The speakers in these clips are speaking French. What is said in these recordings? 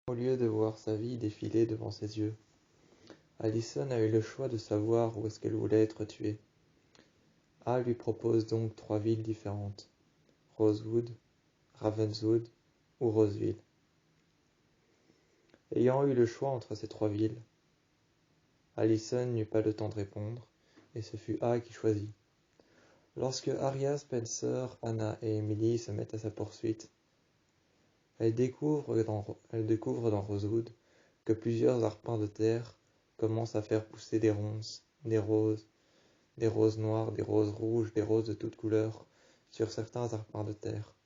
Au lieu de voir sa vie défiler devant ses yeux, Allison a eu le choix de savoir où est-ce qu'elle voulait être tuée. A lui propose donc 3 villes différentes, Rosewood, Ravenswood ou Roseville. Ayant eu le choix entre ces 3 villes, Allison n'eut pas le temps de répondre, et ce fut A qui choisit. Lorsque Arya, Spencer, Anna et Emily se mettent à sa poursuite, elle découvre dans Rosewood que plusieurs arpents de terre commencent à faire pousser des ronces, des roses noires, des roses rouges, des roses de toutes couleurs sur certains arpents de terre.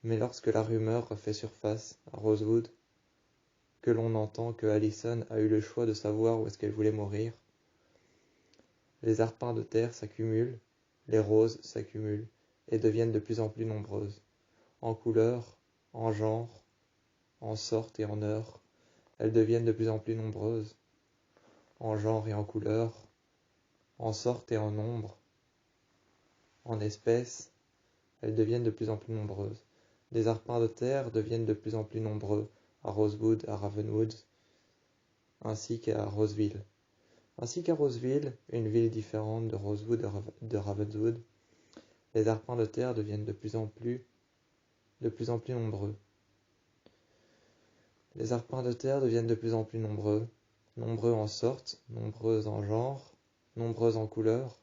Mais lorsque la rumeur refait surface à Rosewood, que l'on entend que Allison a eu le choix de savoir où est-ce qu'elle voulait mourir, les arpents de terre s'accumulent, les roses s'accumulent et deviennent de plus en plus nombreuses. En couleur, en genre, en sorte et en heure, elles deviennent de plus en plus nombreuses. En genre et en couleur, en sorte et en nombre, en espèces, elles deviennent de plus en plus nombreuses. Les arpents de terre deviennent de plus en plus nombreux à Rosewood, à Ravenwood, ainsi qu'à Roseville. Ainsi qu'à Roseville, une ville différente de Rosewood et de Ravenswood, les arpents de terre deviennent de plus en plus nombreux. Les arpents de terre deviennent de plus en plus nombreux, nombreux en sortes, nombreux en genre, nombreux en couleurs,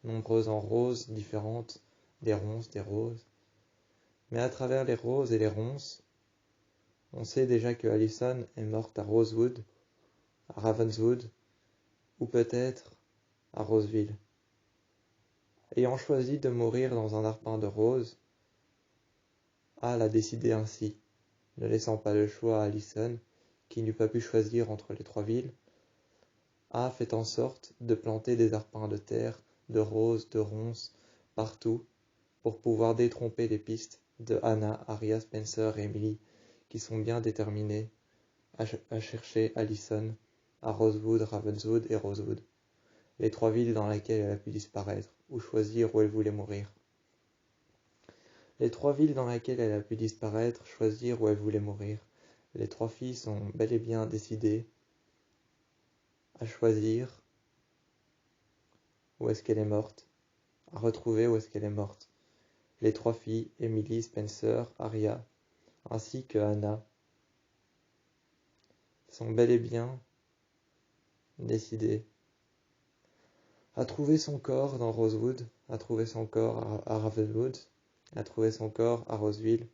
nombreux en roses différentes, des ronces, des roses. Mais à travers les roses et les ronces, on sait déjà que Allison est morte à Rosewood, à Ravenswood, ou peut-être à Roseville. Ayant choisi de mourir dans un arpent de rose, A l'a décidé ainsi, ne laissant pas le choix à Allison, qui n'eût pas pu choisir entre les 3 villes. A fait en sorte de planter des arpents de terre, de roses, de ronces, partout, pour pouvoir détromper les pistes de Anna, Arya, Spencer et Emily, qui sont bien déterminés à chercher Allison à Rosewood, Ravenswood et Rosewood, les 3 villes dans lesquelles elle a pu disparaître, ou choisir où elle voulait mourir. Les 3 villes dans lesquelles elle a pu disparaître, choisir où elle voulait mourir. Les 3 filles sont bel et bien décidées à choisir où est-ce qu'elle est morte, à retrouver où est-ce qu'elle est morte. Les 3 filles, Emily, Spencer, Arya, ainsi que Anna, sont bel et bien décidées à trouver son corps dans Rosewood, à trouver son corps à Ravenwood, à trouver son corps à Roseville,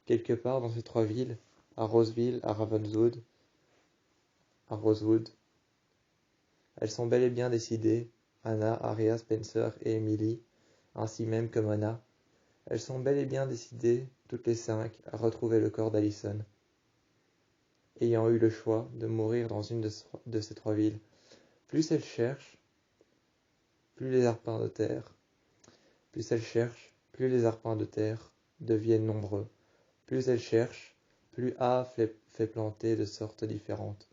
quelque part dans ces 3 villes, à Roseville, à Ravenswood, à Rosewood. Elles sont bel et bien décidées, Anna, Arya, Spencer et Emily, ainsi même que Mona. Elles sont bel et bien décidées, toutes les 5, à retrouver le corps d'Allison, ayant eu le choix de mourir dans une de ces 3 villes. Plus elles cherchent, plus les arpents de terre, plus elles cherchent, plus les arpents de terre deviennent nombreux. Plus elles cherchent, plus A fait planter de sortes différentes.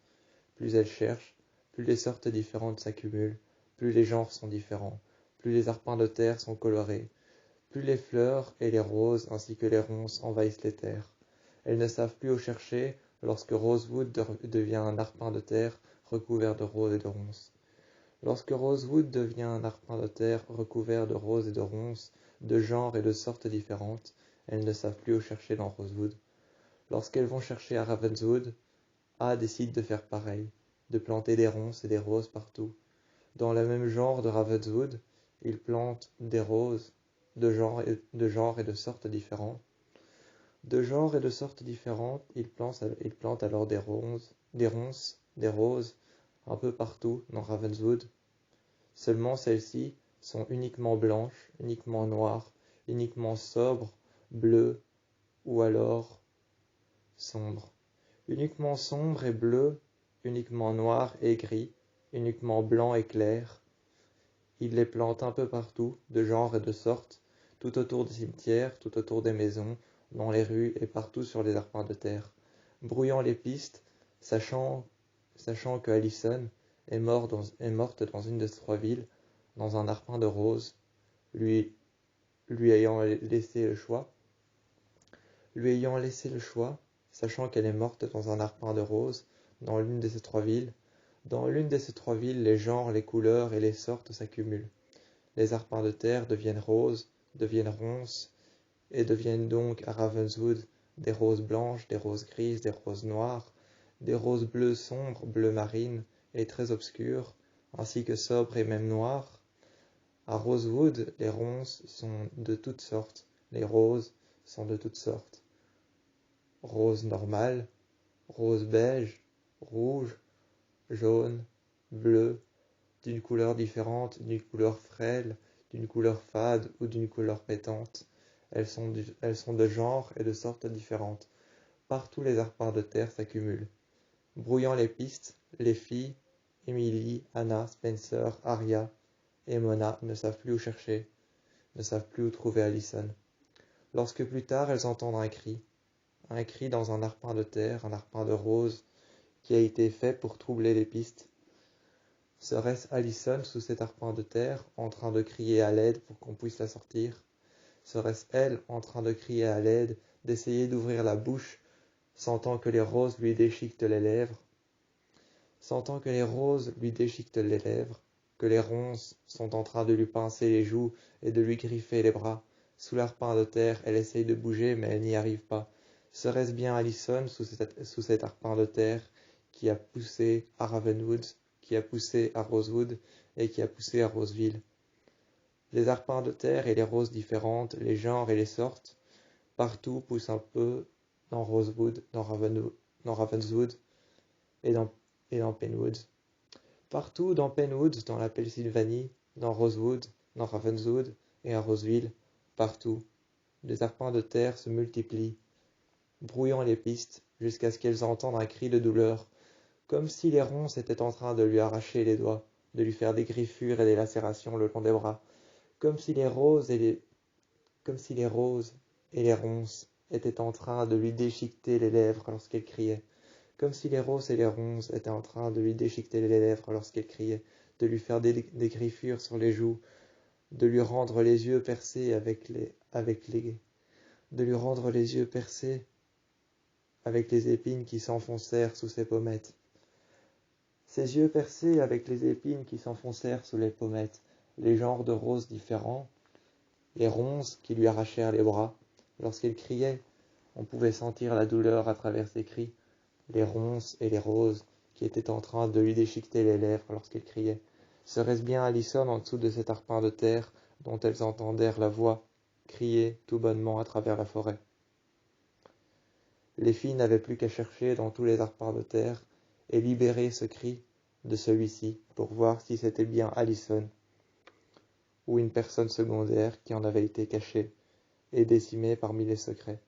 Plus elles cherchent, plus les sortes différentes s'accumulent, plus les genres sont différents, plus les arpents de terre sont colorés, plus les fleurs et les roses ainsi que les ronces envahissent les terres. Elles ne savent plus où chercher lorsque Rosewood devient un arpent de terre recouvert de roses et de ronces. Lorsque Rosewood devient un arpent de terre recouvert de roses et de ronces, de genres et de sortes différentes, elles ne savent plus où chercher dans Rosewood. Lorsqu'elles vont chercher à Ravenswood, A décide de faire pareil, de planter des ronces et des roses partout. Dans le même genre de Ravenswood, il plante des roses de genre et de sortes différentes. De genre et de sortes différentes, il plante alors des ronces, des roses, un peu partout dans Ravenswood. Seulement celles-ci sont uniquement blanches, uniquement noires, uniquement sobres, bleues ou alors sombres. Uniquement sombres et bleues, uniquement noires et gris, uniquement blanc et clair. Il les plante un peu partout, de genre et de sorte, tout autour des cimetières, tout autour des maisons, dans les rues et partout sur les arpents de terre, brouillant les pistes, sachant que Allison est morte dans une de ces 3 villes, dans un arpent de rose, lui ayant laissé le choix. lui ayant laissé le choix, sachant qu'elle est morte dans un arpin de rose, dans l'une de ces trois villes. Dans l'une de ces trois villes, les genres, les couleurs et les sortes s'accumulent. Les arpins de terre deviennent roses, deviennent ronces, et deviennent donc à Ravenswood des roses blanches, des roses grises, des roses noires, des roses bleues sombres, bleu marine et très obscures, ainsi que sobres et même noires. À Rosewood, les ronces sont de toutes sortes, les roses sont de toutes sortes. Rose normale, rose beige, rouge, jaune, bleu, d'une couleur différente, d'une couleur frêle, d'une couleur fade ou d'une couleur pétante. Elles sont de genre et de sortes différentes. Partout les arpins de terre s'accumulent. Brouillant les pistes, les filles, Emily, Anna, Spencer, Aria et Mona ne savent plus où chercher, ne savent plus où trouver Allison. Lorsque plus tard elles entendent un cri dans un arpin de terre, un arpin de rose, qui a été fait pour troubler les pistes. Serait-ce Allison sous cet arpin de terre, en train de crier à l'aide pour qu'on puisse la sortir? Serait-ce elle en train de crier à l'aide, d'essayer d'ouvrir la bouche, sentant que les roses lui déchiquetent les lèvres? Sentant que les roses lui déchiquetent les lèvres, que les ronces sont en train de lui pincer les joues et de lui griffer les bras. Sous l'arpin de terre, elle essaye de bouger, mais elle n'y arrive pas. Serait-ce bien Allison sous cet arpin de terre qui a poussé à Ravenwood, qui a poussé à Rosewood et qui a poussé à Roseville? Les arpins de terre et les roses différentes, les genres et les sortes, partout poussent un peu dans Rosewood, dans Ravenswood et dans Penwood. Partout dans Penwood, dans la Pennsylvanie, dans Rosewood, dans Ravenswood et à Roseville, partout, les arpins de terre se multiplient, brouillant les pistes jusqu'à ce qu'elles entendent un cri de douleur, comme si les ronces étaient en train de lui arracher les doigts, de lui faire des griffures et des lacérations le long des bras, comme si les roses et les ronces étaient en train de lui déchiqueter les lèvres lorsqu'elle criait, comme si les roses et les ronces étaient en train de lui déchiqueter les lèvres lorsqu'elle criait, de lui faire des griffures sur les joues, de lui rendre les yeux percés de lui rendre les yeux percés avec les épines qui s'enfoncèrent sous ses pommettes. Ses yeux percés avec les épines qui s'enfoncèrent sous les pommettes, les genres de roses différents, les ronces qui lui arrachèrent les bras. Lorsqu'elle criait, on pouvait sentir la douleur à travers ses cris, les ronces et les roses qui étaient en train de lui déchiqueter les lèvres lorsqu'elle criait. Serait-ce bien Allison en dessous de cet arpin de terre dont elles entendèrent la voix crier tout bonnement à travers la forêt? Les filles n'avaient plus qu'à chercher dans tous les arpins de terre et libérer ce cri de celui-ci pour voir si c'était bien Allison ou une personne secondaire qui en avait été cachée et décimée parmi les secrets.